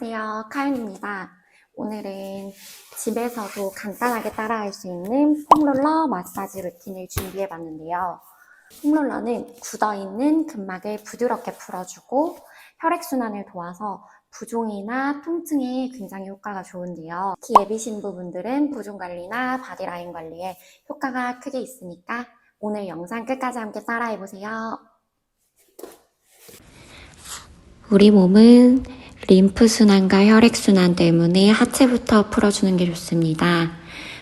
안녕하세요. 카윤입니다. 오늘은 집에서도 간단하게 따라할 수 있는 폼롤러 마사지 루틴을 준비해봤는데요. 폼롤러는 굳어있는 근막을 부드럽게 풀어주고 혈액순환을 도와서 부종이나 통증에 굉장히 효과가 좋은데요. 특히 예비신 부분들은 부종 관리나 바디라인 관리에 효과가 크게 있으니까 오늘 영상 끝까지 함께 따라해보세요. 우리 몸은 림프순환과 혈액순환 때문에 하체부터 풀어주는 게 좋습니다.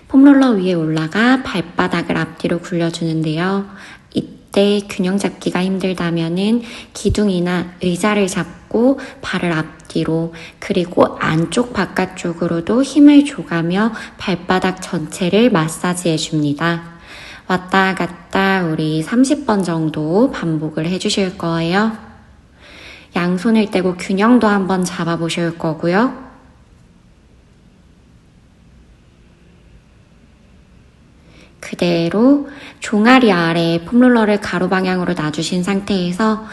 폼롤러 위에 올라가 발바닥을 앞뒤로 굴려주는데요. 이때 균형 잡기가 힘들다면은 기둥이나 의자를 잡고 발을 앞뒤로 그리고 안쪽 바깥쪽으로도 힘을 줘가며 발바닥 전체를 마사지해 줍니다. 왔다 갔다 우리 30번 정도 반복을 해주실 거예요. 양손을 떼고 균형도 한번 잡아보실 거고요. 그대로 종아리 아래에 폼롤러를 가로 방향으로 놔주신 상태에서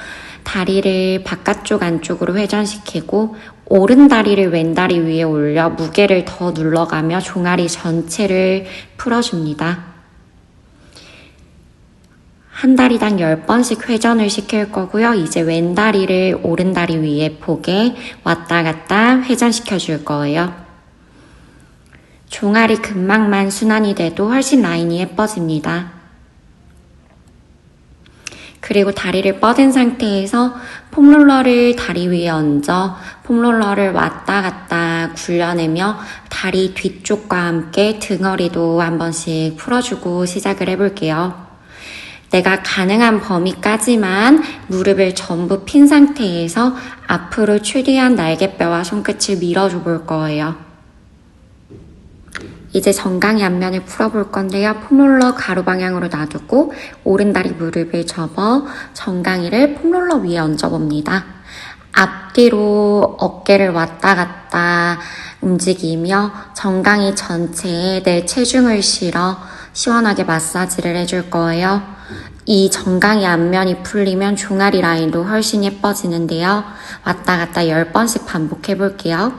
다리를 바깥쪽 안쪽으로 회전시키고 오른 다리를 왼 다리 위에 올려 무게를 더 눌러가며 종아리 전체를 풀어줍니다. 한 다리당 10번씩 회전을 시킬 거고요. 이제 왼 다리를 오른 다리 위에 포개 왔다 갔다 회전시켜 줄 거예요. 종아리 근막만 순환이 돼도 훨씬 라인이 예뻐집니다. 그리고 다리를 뻗은 상태에서 폼롤러를 다리 위에 얹어 폼롤러를 왔다 갔다 굴려내며 다리 뒤쪽과 함께 등허리도 한 번씩 풀어주고 시작을 해볼게요. 내가 가능한 범위까지만 무릎을 전부 핀 상태에서 앞으로 최대한 날개뼈와 손끝을 밀어줘 볼 거예요. 이제 정강이 앞면을 풀어볼 건데요. 폼롤러 가로 방향으로 놔두고 오른다리 무릎을 접어 정강이를 폼롤러 위에 얹어봅니다. 앞뒤로 어깨를 왔다 갔다 움직이며 정강이 전체에 내 체중을 실어 시원하게 마사지를 해줄 거예요. 이 정강이 앞면이 풀리면 종아리 라인도 훨씬 예뻐지는데요. 왔다 갔다 10번씩 반복해 볼게요.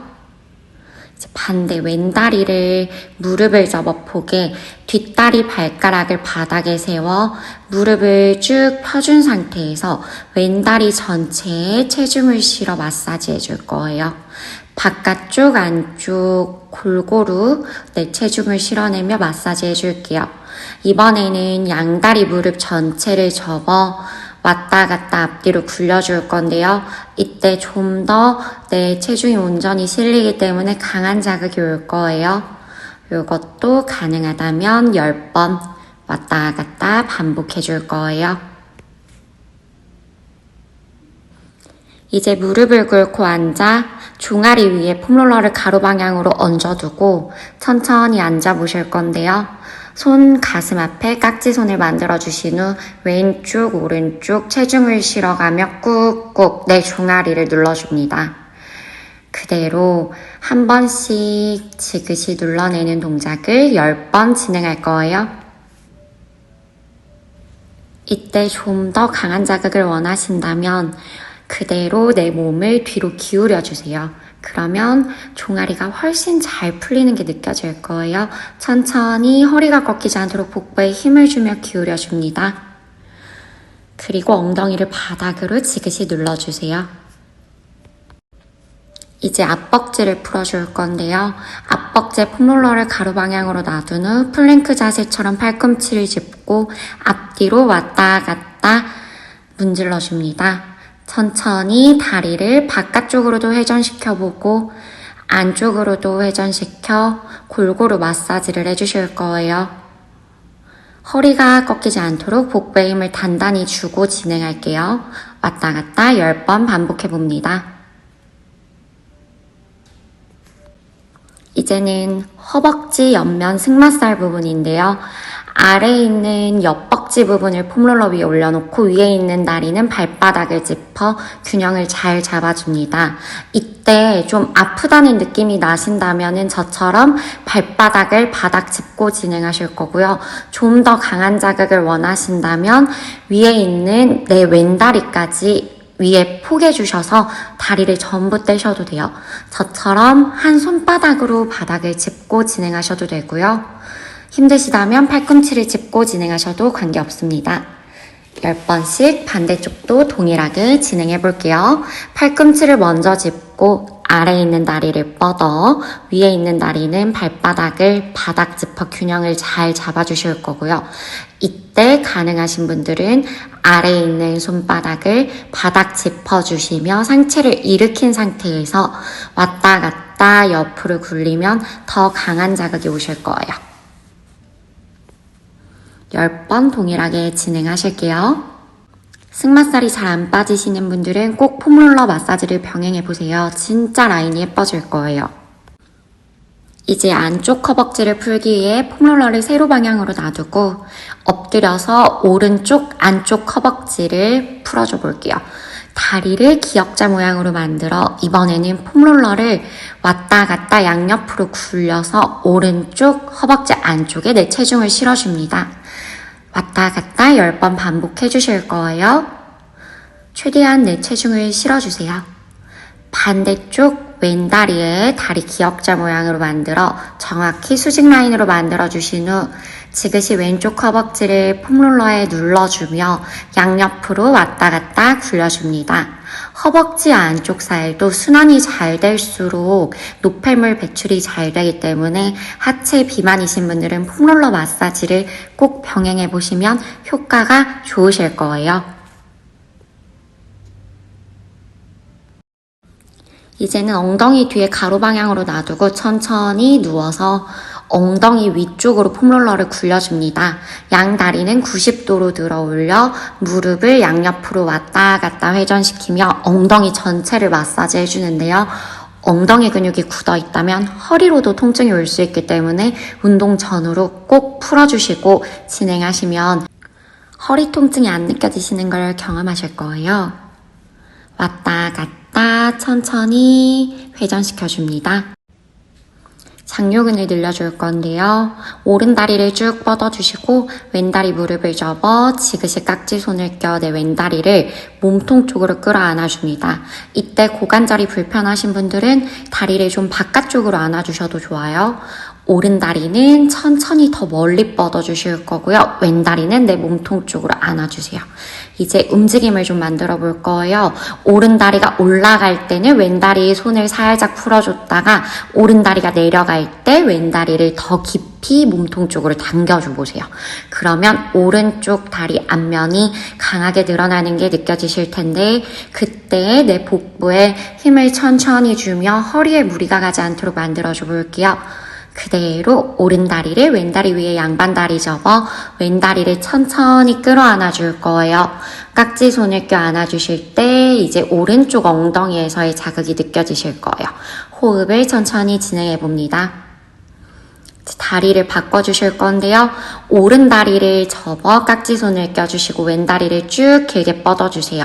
이제 반대 왼다리를 무릎을 접어 포개 뒷다리 발가락을 바닥에 세워 무릎을 쭉 펴준 상태에서 왼다리 전체에 체중을 실어 마사지 해줄 거예요. 바깥쪽 안쪽 골고루 내 체중을 실어내며 마사지 해줄게요. 이번에는 양다리 무릎 전체를 접어 왔다 갔다 앞뒤로 굴려줄 건데요. 이때 좀 더 내 체중이 온전히 실리기 때문에 강한 자극이 올 거예요. 이것도 가능하다면 10번 왔다 갔다 반복해 줄 거예요. 이제 무릎을 꿇고 앉아 종아리 위에 폼롤러를 가로 방향으로 얹어두고 천천히 앉아보실 건데요. 손 가슴 앞에 깍지손을 만들어주신 후 왼쪽 오른쪽 체중을 실어가며 꾹꾹 내 종아리를 눌러줍니다. 그대로 한 번씩 지그시 눌러내는 동작을 10번 진행할 거예요. 이때 좀 더 강한 자극을 원하신다면 그대로 내 몸을 뒤로 기울여주세요. 그러면 종아리가 훨씬 잘 풀리는 게 느껴질 거예요. 천천히 허리가 꺾이지 않도록 복부에 힘을 주며 기울여줍니다. 그리고 엉덩이를 바닥으로 지그시 눌러주세요. 이제 앞벅지를 풀어줄 건데요. 앞벅지에 폼롤러를 가로 방향으로 놔둔 후 플랭크 자세처럼 팔꿈치를 짚고 앞뒤로 왔다 갔다 문질러줍니다. 천천히 다리를 바깥쪽으로도 회전시켜보고 안쪽으로도 회전시켜 골고루 마사지를 해주실 거예요. 허리가 꺾이지 않도록 복부에 힘을 단단히 주고 진행할게요. 왔다 갔다 10번 반복해봅니다. 이제는 허벅지 옆면 승마살 부분인데요. 아래에 있는 옆벅지 부분을 폼롤러 위에 올려놓고 위에 있는 다리는 발바닥을 짚어 균형을 잘 잡아줍니다. 이때 좀 아프다는 느낌이 나신다면 저처럼 발바닥을 바닥 짚고 진행하실 거고요. 좀 더 강한 자극을 원하신다면 위에 있는 내 왼다리까지 위에 포개 주셔서 다리를 전부 떼셔도 돼요. 저처럼 한 손바닥으로 바닥을 짚고 진행하셔도 되고요. 힘드시다면 팔꿈치를 짚고 진행하셔도 관계없습니다. 10번씩 반대쪽도 동일하게 진행해 볼게요. 팔꿈치를 먼저 짚고 아래에 있는 다리를 뻗어 위에 있는 다리는 발바닥을 바닥 짚어 균형을 잘 잡아주실 거고요. 이때 가능하신 분들은 아래에 있는 손바닥을 바닥 짚어주시며 상체를 일으킨 상태에서 왔다 갔다 옆으로 굴리면 더 강한 자극이 오실 거예요. 10번 동일하게 진행하실게요. 승마살이 잘 안 빠지시는 분들은 꼭 폼롤러 마사지를 병행해보세요. 진짜 라인이 예뻐질 거예요. 이제 안쪽 허벅지를 풀기 위해 폼롤러를 세로 방향으로 놔두고 엎드려서 오른쪽 안쪽 허벅지를 풀어줘 볼게요. 다리를 기역자 모양으로 만들어 이번에는 폼롤러를 왔다 갔다 양옆으로 굴려서 오른쪽 허벅지 안쪽에 내 체중을 실어줍니다. 왔다 갔다 10번 반복해 주실 거예요. 최대한 내 체중을 실어주세요. 반대쪽 왼다리에 다리 기역자 모양으로 만들어 정확히 수직 라인으로 만들어 주신 후 지그시 왼쪽 허벅지를 폼롤러에 눌러주며 양옆으로 왔다 갔다 굴려줍니다. 허벅지 안쪽 살도 순환이 잘 될수록 노폐물 배출이 잘 되기 때문에 하체 비만이신 분들은 폼롤러 마사지를 꼭 병행해 보시면 효과가 좋으실 거예요. 이제는 엉덩이 뒤에 가로 방향으로 놔두고 천천히 누워서 엉덩이 위쪽으로 폼롤러를 굴려줍니다. 양 다리는 90도로 들어 올려 무릎을 양옆으로 왔다 갔다 회전시키며 엉덩이 전체를 마사지 해주는데요. 엉덩이 근육이 굳어 있다면 허리로도 통증이 올 수 있기 때문에 운동 전후로 꼭 풀어주시고 진행하시면 허리 통증이 안 느껴지시는 걸 경험하실 거예요. 왔다 갔다 천천히 회전시켜줍니다. 장요근을 늘려줄 건데요. 오른 다리를 쭉 뻗어주시고 왼다리 무릎을 접어 지그시 깍지손을 껴 내 왼다리를 몸통 쪽으로 끌어안아줍니다. 이때 고관절이 불편하신 분들은 다리를 좀 바깥쪽으로 안아주셔도 좋아요. 오른 다리는 천천히 더 멀리 뻗어주실 거고요. 왼 다리는 내 몸통 쪽으로 안아주세요. 이제 움직임을 좀 만들어 볼 거예요. 오른 다리가 올라갈 때는 왼 다리에 손을 살짝 풀어줬다가 오른 다리가 내려갈 때 왼 다리를 더 깊이 몸통 쪽으로 당겨줘 보세요. 그러면 오른쪽 다리 앞면이 강하게 늘어나는 게 느껴지실 텐데 그때 내 복부에 힘을 천천히 주며 허리에 무리가 가지 않도록 만들어줘 볼게요. 그대로 오른 다리를 왼다리 위에 양반 다리 접어 왼다리를 천천히 끌어안아 줄 거예요. 깍지 손을 껴 안아주실 때 이제 오른쪽 엉덩이에서의 자극이 느껴지실 거예요. 호흡을 천천히 진행해 봅니다. 다리를 바꿔주실 건데요. 오른 다리를 접어 깍지 손을 껴주시고 왼 다리를 쭉 길게 뻗어주세요.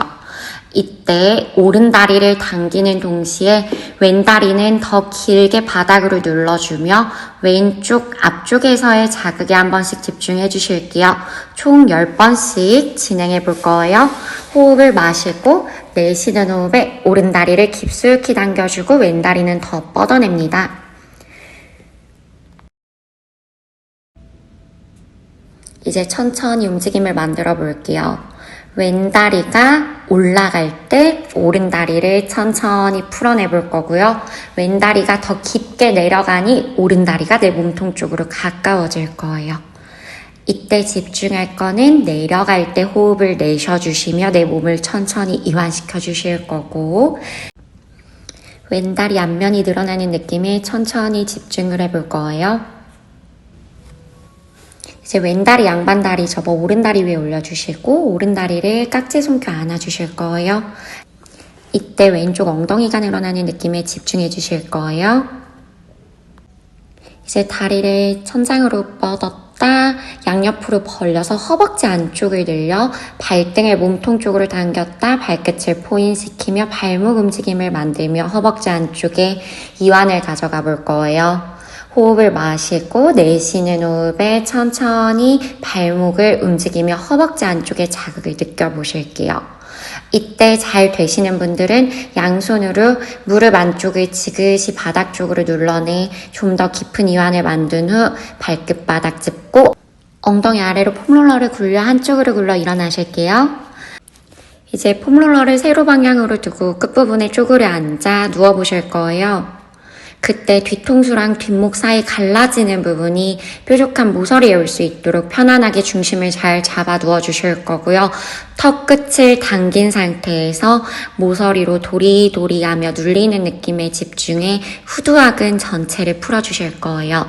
이때 오른 다리를 당기는 동시에 왼 다리는 더 길게 바닥으로 눌러주며 왼쪽 앞쪽에서의 자극에 한 번씩 집중해 주실게요. 총 10번씩 진행해 볼 거예요. 호흡을 마시고 내쉬는 호흡에 오른 다리를 깊숙이 당겨주고 왼 다리는 더 뻗어냅니다. 이제 천천히 움직임을 만들어 볼게요. 왼다리가 올라갈 때 오른다리를 천천히 풀어내 볼 거고요. 왼다리가 더 깊게 내려가니 오른다리가 내 몸통 쪽으로 가까워질 거예요. 이때 집중할 거는 내려갈 때 호흡을 내쉬어주시며 내 몸을 천천히 이완시켜 주실 거고 왼다리 앞면이 늘어나는 느낌에 천천히 집중을 해볼 거예요. 이제 왼다리 양반다리 접어 오른다리 위에 올려주시고 오른다리를 깍지 손켜 안아주실 거예요. 이때 왼쪽 엉덩이가 늘어나는 느낌에 집중해 주실 거예요. 이제 다리를 천장으로 뻗었다 양옆으로 벌려서 허벅지 안쪽을 늘려 발등을 몸통 쪽으로 당겼다 발끝을 포인시키며 발목 움직임을 만들며 허벅지 안쪽에 이완을 가져가 볼 거예요. 호흡을 마시고 내쉬는 호흡에 천천히 발목을 움직이며 허벅지 안쪽에 자극을 느껴보실게요. 이때 잘 되시는 분들은 양손으로 무릎 안쪽을 지그시 바닥 쪽으로 눌러내 좀 더 깊은 이완을 만든 후 발끝 바닥 짚고 엉덩이 아래로 폼롤러를 굴려 한쪽으로 굴러 일어나실게요. 이제 폼롤러를 세로 방향으로 두고 끝부분에 쪼그려 앉아 누워보실 거예요. 그때 뒤통수랑 뒷목 사이 갈라지는 부분이 뾰족한 모서리에 올 수 있도록 편안하게 중심을 잘 잡아 누워주실 거고요. 턱 끝을 당긴 상태에서 모서리로 도리도리하며 눌리는 느낌에 집중해 후두하근 전체를 풀어주실 거예요.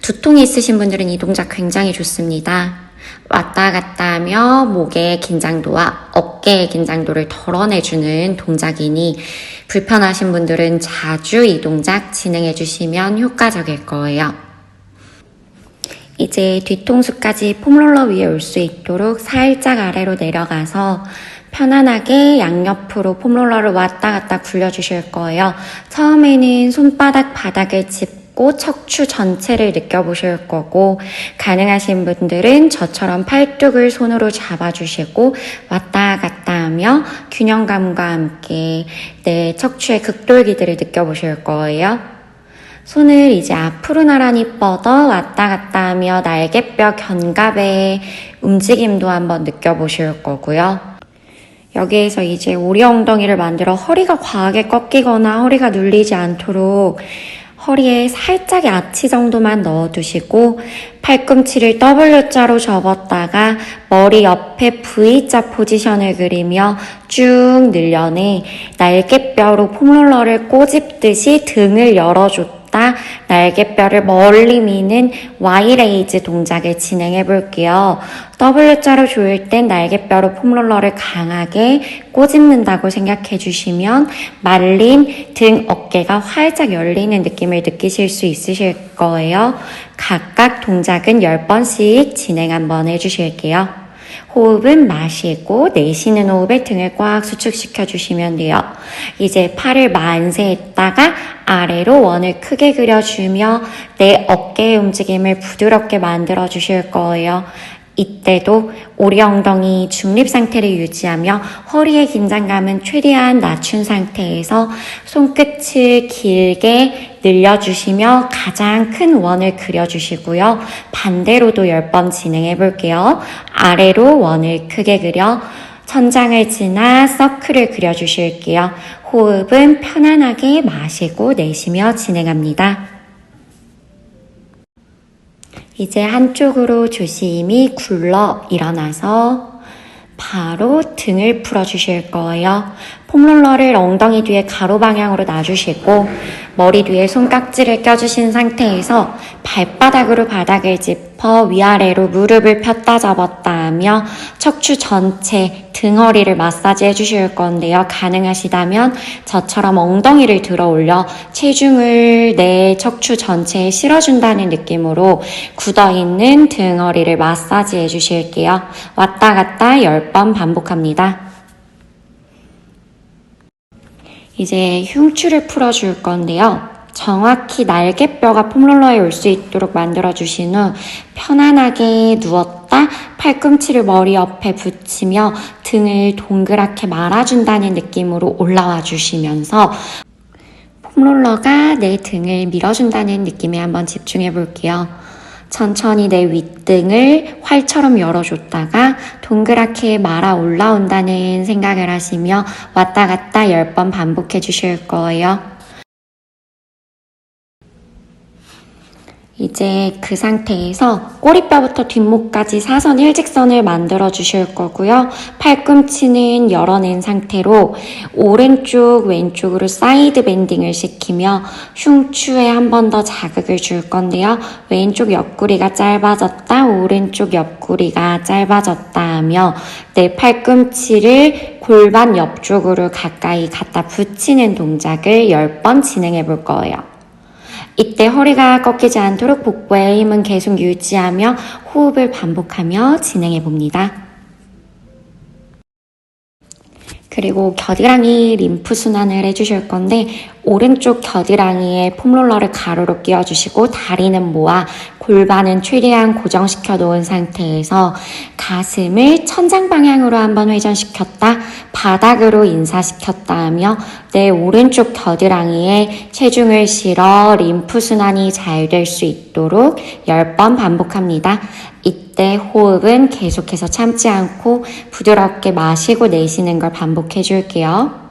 두통이 있으신 분들은 이 동작 굉장히 좋습니다. 왔다 갔다 하며 목의 긴장도와 어깨의 긴장도를 덜어내주는 동작이니 불편하신 분들은 자주 이 동작 진행해 주시면 효과적일 거예요. 이제 뒤통수까지 폼롤러 위에 올 수 있도록 살짝 아래로 내려가서 편안하게 양옆으로 폼롤러를 왔다 갔다 굴려주실 거예요. 처음에는 손바닥 바닥을 짚고 척추 전체를 느껴보실 거고, 가능하신 분들은 저처럼 팔뚝을 손으로 잡아주시고 왔다 갔다 하며 균형감과 함께 내 척추의 극돌기들을 느껴보실 거예요. 손을 이제 앞으로 나란히 뻗어 왔다 갔다 하며 날개뼈 견갑의 움직임도 한번 느껴보실 거고요. 여기에서 이제 오리 엉덩이를 만들어 허리가 과하게 꺾이거나 허리가 눌리지 않도록 허리에 살짝의 아치 정도만 넣어두시고 팔꿈치를 W자로 접었다가 머리 옆에 V자 포지션을 그리며 쭉 늘려내 날개뼈로 폼롤러를 꼬집듯이 등을 열어줬다 날개뼈를 멀리 미는 Y레이즈 동작을 진행해 볼게요. W자로 조일 땐 날개뼈로 폼롤러를 강하게 꼬집는다고 생각해 주시면 말린 등 어깨가 활짝 열리는 느낌을 느끼실 수 있으실 거예요. 각각 동작은 10번씩 진행 한번 해주실게요. 호흡은 마시고 내쉬는 호흡에 등을 꽉 수축시켜 주시면 돼요. 이제 팔을 만세했다가 아래로 원을 크게 그려주며 내 어깨의 움직임을 부드럽게 만들어 주실 거예요. 이때도 오리 엉덩이 중립 상태를 유지하며 허리의 긴장감은 최대한 낮춘 상태에서 손끝을 길게 늘려주시며 가장 큰 원을 그려주시고요. 반대로도 10번 진행해 볼게요. 아래로 원을 크게 그려 천장을 지나 서클을 그려주실게요. 호흡은 편안하게 마시고 내쉬며 진행합니다. 이제 한쪽으로 조심히 굴러 일어나서 바로 등을 풀어주실 거예요. 폼롤러를 엉덩이 뒤에 가로 방향으로 놔주시고 머리 뒤에 손깍지를 껴주신 상태에서 발바닥으로 바닥을 짚어 위아래로 무릎을 폈다 접었다 하며 척추 전체 등허리를 마사지 해주실 건데요. 가능하시다면 저처럼 엉덩이를 들어 올려 체중을 내 척추 전체에 실어준다는 느낌으로 굳어있는 등허리를 마사지 해주실게요. 왔다 갔다 10번 반복합니다. 이제 흉추를 풀어줄 건데요. 정확히 날개뼈가 폼롤러에 올 수 있도록 만들어주신 후 편안하게 누웠다 팔꿈치를 머리 옆에 붙이며 등을 동그랗게 말아준다는 느낌으로 올라와 주시면서 폼롤러가 내 등을 밀어준다는 느낌에 한번 집중해 볼게요. 천천히 내 윗등을 활처럼 열어줬다가 동그랗게 말아 올라온다는 생각을 하시며 왔다 갔다 10번 반복해 주실 거예요. 이제 그 상태에서 꼬리뼈부터 뒷목까지 사선 일직선을 만들어 주실 거고요. 팔꿈치는 열어낸 상태로 오른쪽 왼쪽으로 사이드 밴딩을 시키며 흉추에 한 번 더 자극을 줄 건데요. 왼쪽 옆구리가 짧아졌다 오른쪽 옆구리가 짧아졌다 하며 내 팔꿈치를 골반 옆쪽으로 가까이 갖다 붙이는 동작을 10번 진행해 볼 거예요. 이때 허리가 꺾이지 않도록 복부의 힘은 계속 유지하며 호흡을 반복하며 진행해 봅니다. 그리고 겨드랑이 림프 순환을 해주실 건데 오른쪽 겨드랑이에 폼롤러를 가로로 끼워주시고 다리는 모아 골반은 최대한 고정시켜 놓은 상태에서 가슴을 천장 방향으로 한번 회전시켰다 바닥으로 인사시켰다 하며 내 오른쪽 겨드랑이에 체중을 실어 림프 순환이 잘 될 수 있도록 10번 반복합니다. 이때 호흡은 계속해서 참지 않고 부드럽게 마시고 내쉬는 걸 반복해 줄게요.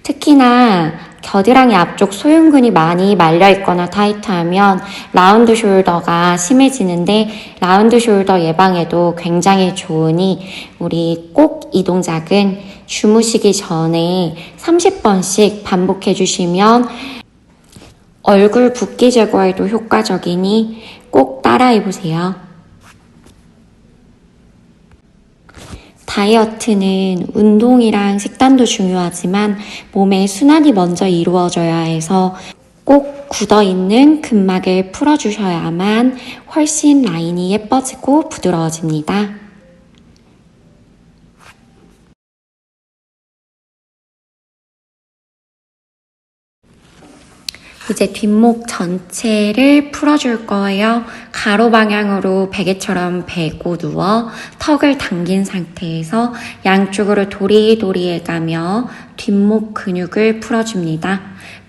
특히나 겨드랑이 앞쪽 소흉근이 많이 말려 있거나 타이트하면 라운드 숄더가 심해지는데 라운드 숄더 예방에도 굉장히 좋으니 우리 꼭 이 동작은 주무시기 전에 30번씩 반복해 주시면 얼굴 붓기 제거에도 효과적이니 꼭 따라해 보세요. 다이어트는 운동이랑 식단도 중요하지만 몸의 순환이 먼저 이루어져야 해서 꼭 굳어있는 근막을 풀어주셔야만 훨씬 라인이 예뻐지고 부드러워집니다. 이제 뒷목 전체를 풀어줄 거예요. 가로 방향으로 베개처럼 베고 누워 턱을 당긴 상태에서 양쪽으로 도리도리 해가며 뒷목 근육을 풀어줍니다.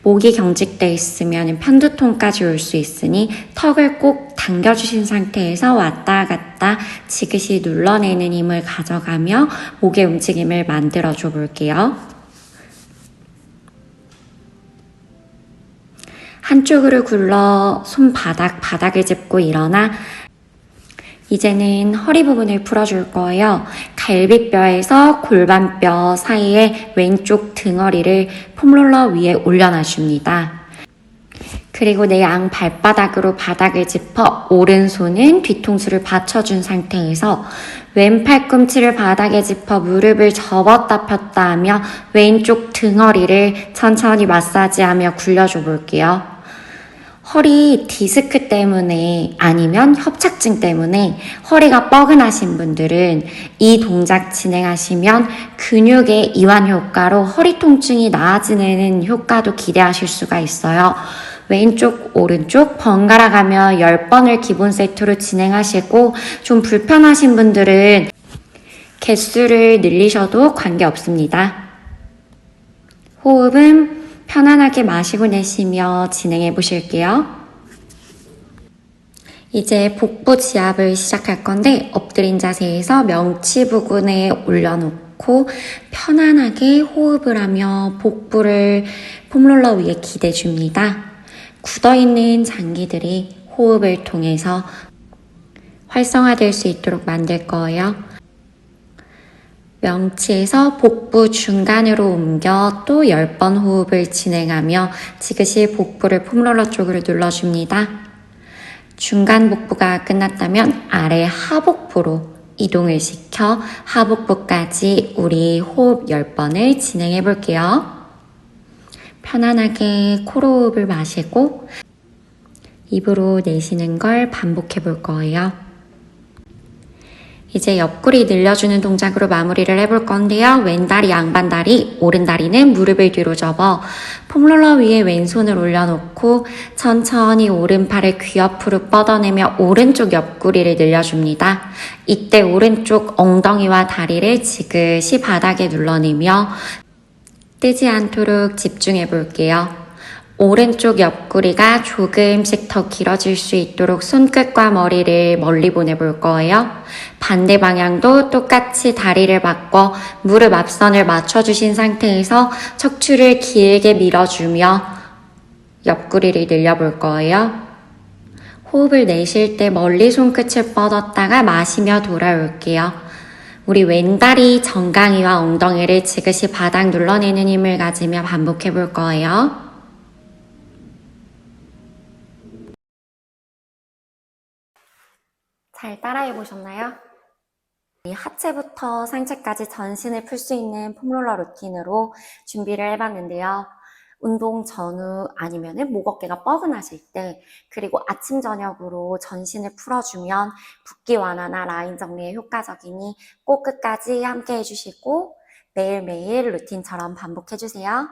목이 경직돼 있으면 편두통까지 올 수 있으니 턱을 꼭 당겨주신 상태에서 왔다 갔다 지그시 눌러내는 힘을 가져가며 목의 움직임을 만들어줘 볼게요. 한쪽으로 굴러 바닥을 짚고 일어나 이제는 허리 부분을 풀어줄 거예요. 갈비뼈에서 골반뼈 사이에 왼쪽 등허리를 폼롤러 위에 올려놔줍니다. 그리고 내 양 발바닥으로 바닥을 짚어 오른손은 뒤통수를 받쳐준 상태에서 왼 팔꿈치를 바닥에 짚어 무릎을 접었다 폈다 하며 왼쪽 등허리를 천천히 마사지하며 굴려줘 볼게요. 허리 디스크 때문에 아니면 협착증 때문에 허리가 뻐근하신 분들은 이 동작 진행하시면 근육의 이완 효과로 허리 통증이 나아지는 효과도 기대하실 수가 있어요. 왼쪽 오른쪽 번갈아 가며 10번을 기본 세트로 진행하시고 좀 불편하신 분들은 개수를 늘리셔도 관계없습니다. 호흡은 편안하게 마시고 내쉬며 진행해 보실게요. 이제 복부 지압을 시작할 건데 엎드린 자세에서 명치 부근에 올려놓고 편안하게 호흡을 하며 복부를 폼롤러 위에 기대줍니다. 굳어있는 장기들이 호흡을 통해서 활성화될 수 있도록 만들 거예요. 명치에서 복부 중간으로 옮겨 또 10번 호흡을 진행하며 지그시 복부를 폼롤러 쪽으로 눌러줍니다. 중간 복부가 끝났다면 아래 하복부로 이동을 시켜 하복부까지 우리 호흡 10번을 진행해 볼게요. 편안하게 코로 호흡을 마시고 입으로 내쉬는 걸 반복해 볼 거예요. 이제 옆구리 늘려주는 동작으로 마무리를 해볼 건데요. 왼다리, 양반다리, 오른다리는 무릎을 뒤로 접어 폼롤러 위에 왼손을 올려놓고 천천히 오른팔을 귀 옆으로 뻗어내며 오른쪽 옆구리를 늘려줍니다. 이때 오른쪽 엉덩이와 다리를 지그시 바닥에 눌러내며 뜨지 않도록 집중해 볼게요. 오른쪽 옆구리가 조금씩 더 길어질 수 있도록 손끝과 머리를 멀리 보내볼 거예요. 반대 방향도 똑같이 다리를 바꿔 무릎 앞선을 맞춰주신 상태에서 척추를 길게 밀어주며 옆구리를 늘려볼 거예요. 호흡을 내쉴 때 멀리 손끝을 뻗었다가 마시며 돌아올게요. 우리 왼다리 정강이와 엉덩이를 지그시 바닥 눌러내는 힘을 가지며 반복해 볼 거예요. 잘 따라해 보셨나요? 하체부터 상체까지 전신을 풀 수 있는 폼롤러 루틴으로 준비를 해봤는데요. 운동 전후 아니면 목 어깨가 뻐근하실 때 그리고 아침 저녁으로 전신을 풀어주면 붓기 완화나 라인 정리에 효과적이니 꼭 끝까지 함께 해주시고 매일매일 루틴처럼 반복해주세요.